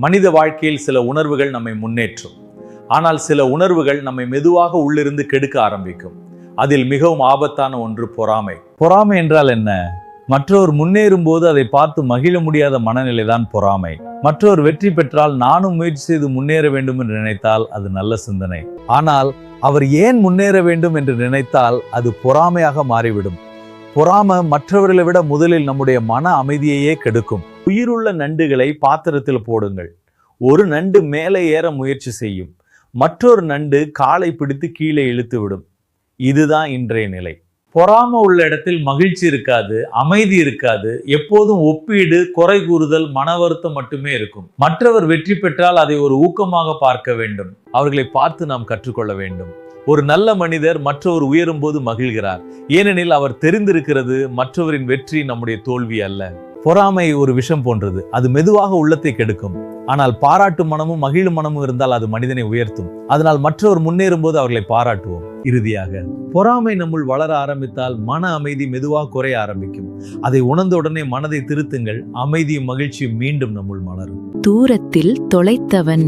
மனித வாழ்க்கையில் சில உணர்வுகள் நம்மை முன்னேற்றும். ஆனால் சில உணர்வுகள் நம்மை மெதுவாக உள்ளிருந்து கெடுக்க ஆரம்பிக்கும். அதில் மிகவும் ஆபத்தான ஒன்று பொறாமை. பொறாமை என்றால் என்ன? மற்றவர் முன்னேறும் போது அதை பார்த்து மகிழ முடியாத மனநிலைதான் பொறாமை. மற்றவர் வெற்றி பெற்றால் நானும் முயற்சி செய்து முன்னேற வேண்டும் என்று நினைத்தால் அது நல்ல சிந்தனை. ஆனால் அவர் ஏன் முன்னேற வேண்டும் என்று நினைத்தால் அது பொறாமையாக மாறிவிடும். பொறாமை மற்றவர்களை விட முதலில் நம்முடைய மன அமைதியையே கெடுக்கும். உயிருள்ள நண்டுகளை பாத்திரத்தில் போடுங்கள். ஒரு நண்டு மேலே ஏற முயற்சி செய்யும், மற்றொரு நண்டு காலை பிடித்து கீழே இழுத்துவிடும். இதுதான் இன்றைய நிலை. பொறாமை உள்ள இடத்தில் மகிழ்ச்சி இருக்காது, அமைதி இருக்காது. எப்போதும் ஒப்பீடு, குறை கூறுதல், மன வருத்தம் மட்டுமே இருக்கும். மற்றவர் வெற்றி பெற்றால் அதை ஒரு ஊக்கமாக பார்க்க வேண்டும். அவர்களை பார்த்து நாம் கற்றுக்கொள்ள வேண்டும். ஒரு நல்ல மனிதர் மற்றவர் உயரும் போது மகிழ்கிறார். ஏனெனில் அவர் தெரிந்திருக்கிறது மற்றவரின் வெற்றி நம்முடைய தோல்வி அல்ல. பொறாமை ஒரு விஷம் போன்றது. அது மெதுவாக உள்ளத்தை கெடுக்கும். ஆனால் பாராட்டு மனமும் மகிழும் மனமும் இருந்தால் அது மனிதனை உயர்த்தும். அதனால் மற்றவர் முன்னேறும் போது அவர்களை பாராட்டுவோம். இறுதியாக, பொறாமை நம்முள் வளர ஆரம்பித்தால் மன அமைதி மெதுவாக குறைய ஆரம்பிக்கும். அதை உணர்ந்த உடனே மனதை திருத்துங்கள். அமைதியும் மகிழ்ச்சியும் மீண்டும் நம்முள் மலரும். தூரத்தில் தொலைத்தவன்.